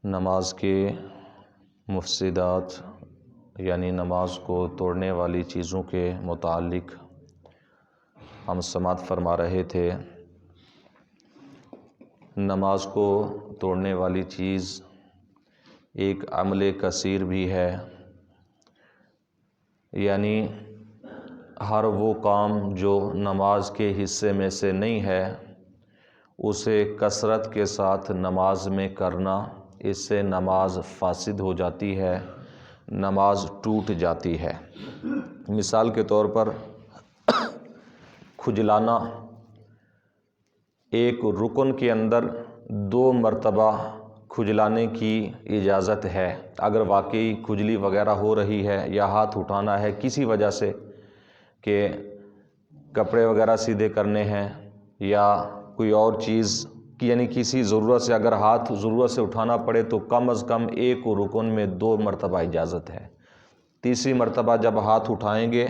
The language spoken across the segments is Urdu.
نماز کے مفسدات یعنی نماز کو توڑنے والی چیزوں کے متعلق ہم سماعت فرما رہے تھے۔ نماز کو توڑنے والی چیز ایک عمل کثیر بھی ہے، یعنی ہر وہ کام جو نماز کے حصے میں سے نہیں ہے اسے کثرت کے ساتھ نماز میں کرنا، اس سے نماز فاسد ہو جاتی ہے، نماز ٹوٹ جاتی ہے۔ مثال کے طور پر کھجلانا ایک رکن کے اندر 2 مرتبہ کھجلانے کی اجازت ہے۔ اگر واقعی کھجلی وغیرہ ہو رہی ہے یا ہاتھ اٹھانا ہے کسی وجہ سے کہ کپڑے وغیرہ سیدھے کرنے ہیں یا کوئی اور چیز کی، یعنی کسی ضرورت سے اگر ہاتھ ضرورت سے اٹھانا پڑے تو کم از کم ایک رکن میں 2 مرتبہ اجازت ہے۔ تیسری مرتبہ جب ہاتھ اٹھائیں گے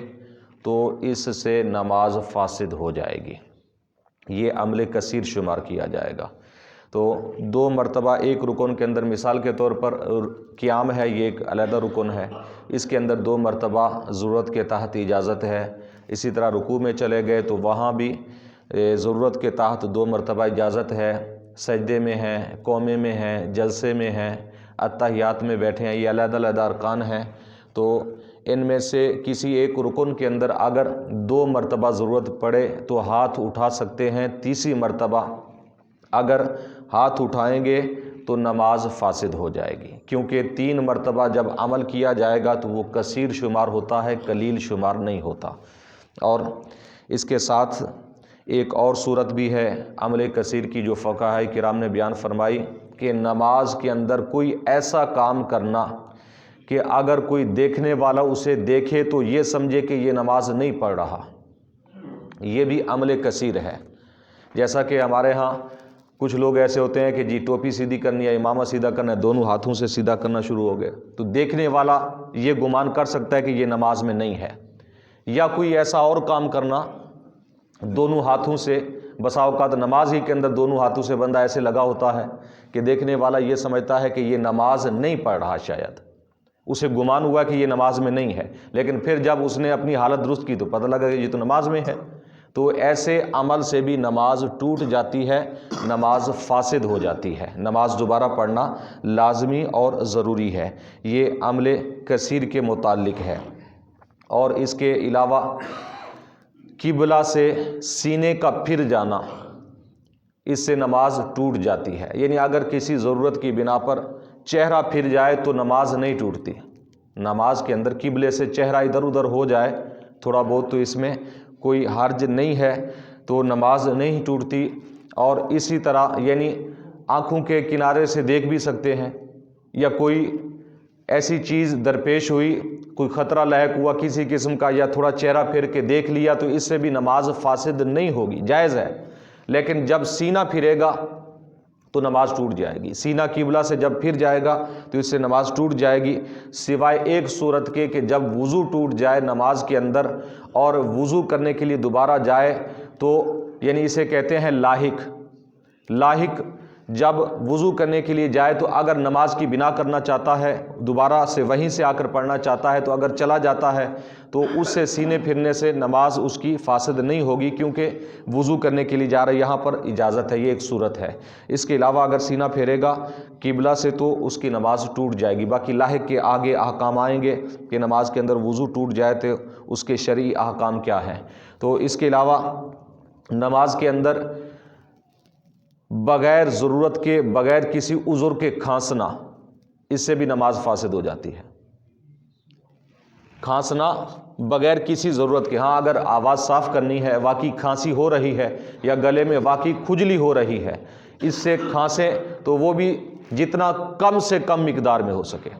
تو اس سے نماز فاسد ہو جائے گی، یہ عمل کثیر شمار کیا جائے گا۔ تو 2 مرتبہ ایک رکن کے اندر، مثال کے طور پر قیام ہے، یہ ایک علیحدہ رکن ہے، اس کے اندر 2 مرتبہ ضرورت کے تحت اجازت ہے۔ اسی طرح رکوع میں چلے گئے تو وہاں بھی ضرورت کے تحت 2 مرتبہ اجازت ہے۔ سجدے میں ہیں، قومے میں ہیں، جلسے میں ہیں، اتحیات میں بیٹھے ہیں، یہ علیحدہ علیحدہ ارکان ہیں۔ تو ان میں سے کسی ایک رکن کے اندر اگر 2 مرتبہ ضرورت پڑے تو ہاتھ اٹھا سکتے ہیں۔ تیسری مرتبہ اگر ہاتھ اٹھائیں گے تو نماز فاسد ہو جائے گی، کیونکہ 3 مرتبہ جب عمل کیا جائے گا تو وہ کثیر شمار ہوتا ہے، قلیل شمار نہیں ہوتا۔ اور اس کے ساتھ ایک اور صورت بھی ہے عمل کثیر کی جو فقہاء کرام نے بیان فرمائی کہ نماز کے اندر کوئی ایسا کام کرنا کہ اگر کوئی دیکھنے والا اسے دیکھے تو یہ سمجھے کہ یہ نماز نہیں پڑھ رہا، یہ بھی عمل کثیر ہے۔ جیسا کہ ہمارے ہاں کچھ لوگ ایسے ہوتے ہیں کہ جی ٹوپی سیدھی کرنی ہے، امامہ سیدھا کرنا ہے، دونوں ہاتھوں سے سیدھا کرنا شروع ہو گئے، تو دیکھنے والا یہ گمان کر سکتا ہے کہ یہ نماز میں نہیں ہے۔ یا کوئی ایسا اور کام کرنا دونوں ہاتھوں سے، بسا اوقات نماز ہی کے اندر دونوں ہاتھوں سے بندہ ایسے لگا ہوتا ہے کہ دیکھنے والا یہ سمجھتا ہے کہ یہ نماز نہیں پڑھ رہا، شاید اسے گمان ہوا کہ یہ نماز میں نہیں ہے، لیکن پھر جب اس نے اپنی حالت درست کی تو پتہ لگا کہ یہ تو نماز میں ہے۔ تو ایسے عمل سے بھی نماز ٹوٹ جاتی ہے، نماز فاسد ہو جاتی ہے، نماز دوبارہ پڑھنا لازمی اور ضروری ہے۔ یہ عمل کثیر کے متعلق ہے۔ اور اس کے علاوہ قبلہ سے سینے کا پھر جانا، اس سے نماز ٹوٹ جاتی ہے۔ یعنی اگر کسی ضرورت کی بنا پر چہرہ پھر جائے تو نماز نہیں ٹوٹتی۔ نماز کے اندر قبلے سے چہرہ ادھر ادھر ہو جائے تھوڑا بہت تو اس میں کوئی حرج نہیں ہے، تو نماز نہیں ٹوٹتی۔ اور اسی طرح یعنی آنکھوں کے کنارے سے دیکھ بھی سکتے ہیں، یا کوئی ایسی چیز درپیش ہوئی، کوئی خطرہ لاحق ہوا کسی قسم کا، یا تھوڑا چہرہ پھر کے دیکھ لیا تو اس سے بھی نماز فاسد نہیں ہوگی، جائز ہے۔ لیکن جب سینہ پھرے گا تو نماز ٹوٹ جائے گی۔ سینہ قبلہ سے جب پھر جائے گا تو اس سے نماز ٹوٹ جائے گی، سوائے ایک صورت کے کہ جب وضو ٹوٹ جائے نماز کے اندر اور وضو کرنے کے لیے دوبارہ جائے تو، یعنی اسے کہتے ہیں لاحق جب وضو کرنے کے لیے جائے تو اگر نماز کی بنا کرنا چاہتا ہے، دوبارہ سے وہیں سے آ کر پڑھنا چاہتا ہے، تو اگر چلا جاتا ہے تو اس سے سینے پھرنے سے نماز اس کی فاسد نہیں ہوگی، کیونکہ وضو کرنے کے لیے جا رہا ہے، یہاں پر اجازت ہے، یہ ایک صورت ہے۔ اس کے علاوہ اگر سینہ پھیرے گا قبلہ سے تو اس کی نماز ٹوٹ جائے گی۔ باقی لاحق کے آگے احکام آئیں گے کہ نماز کے اندر وضو ٹوٹ جائے تو اس کے شرعی احکام کیا ہیں۔ تو اس کے علاوہ نماز کے اندر بغیر ضرورت کے، بغیر کسی عذر کے کھانسنا، اس سے بھی نماز فاسد ہو جاتی ہے۔ کھانسنا بغیر کسی ضرورت کے، ہاں اگر آواز صاف کرنی ہے، واقعی کھانسی ہو رہی ہے یا گلے میں واقعی کھجلی ہو رہی ہے، اس سے کھانسیں تو وہ بھی جتنا کم سے کم مقدار میں ہو سکے،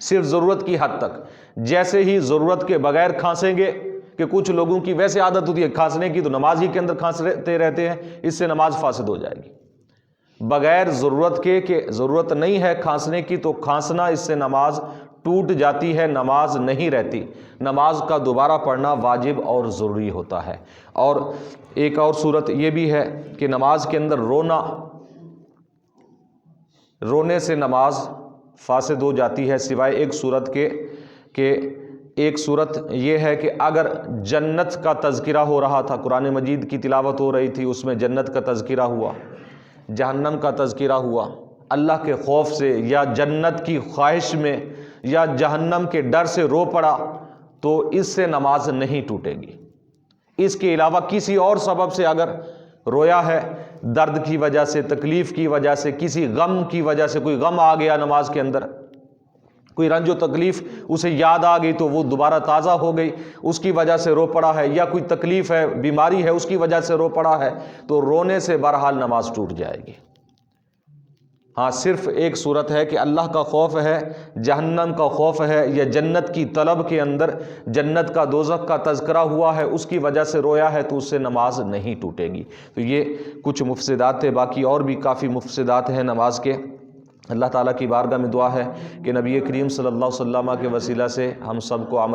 صرف ضرورت کی حد تک۔ جیسے ہی ضرورت کے بغیر کھانسیں گے، کہ کچھ لوگوں کی ویسے عادت ہوتی ہے کھانسنے کی، تو نماز ہی کے اندر کھانستے رہتے ہیں، اس سے نماز فاسد ہو جائے گی۔ بغیر ضرورت کے، کہ ضرورت نہیں ہے کھانسنے کی تو کھانسنا، اس سے نماز ٹوٹ جاتی ہے، نماز نہیں رہتی۔ نماز کا دوبارہ پڑھنا واجب اور ضروری ہوتا ہے۔ اور ایک اور صورت یہ بھی ہے کہ نماز کے اندر رونا رونے سے نماز فاسد ہو جاتی ہے، سوائے ایک صورت کے کہ ایک صورت یہ ہے کہ اگر جنت کا تذکرہ ہو رہا تھا، قرآن مجید کی تلاوت ہو رہی تھی، اس میں جنت کا تذکرہ ہوا، جہنم کا تذکرہ ہوا، اللہ کے خوف سے یا جنت کی خواہش میں یا جہنم کے ڈر سے رو پڑا، تو اس سے نماز نہیں ٹوٹے گی۔ اس کے علاوہ کسی اور سبب سے اگر رویا ہے، درد کی وجہ سے، تکلیف کی وجہ سے، کسی غم کی وجہ سے، کوئی غم آ گیا نماز کے اندر، کوئی رنج و تکلیف اسے یاد آ گئی تو وہ دوبارہ تازہ ہو گئی، اس کی وجہ سے رو پڑا ہے، یا کوئی تکلیف ہے، بیماری ہے، اس کی وجہ سے رو پڑا ہے، تو رونے سے بہرحال نماز ٹوٹ جائے گی۔ ہاں، صرف ایک صورت ہے کہ اللہ کا خوف ہے، جہنم کا خوف ہے، یا جنت کی طلب کے اندر جنت کا دوزخ کا تذکرہ ہوا ہے، اس کی وجہ سے رویا ہے، تو اس سے نماز نہیں ٹوٹے گی۔ تو یہ کچھ مفسدات تھے، باقی اور بھی کافی مفسدات ہیں نماز کے۔ اللہ تعالیٰ کی بارگاہ میں دعا ہے کہ نبی کریم صلی اللہ علیہ وسلم کے وسیلہ سے ہم سب کو عمل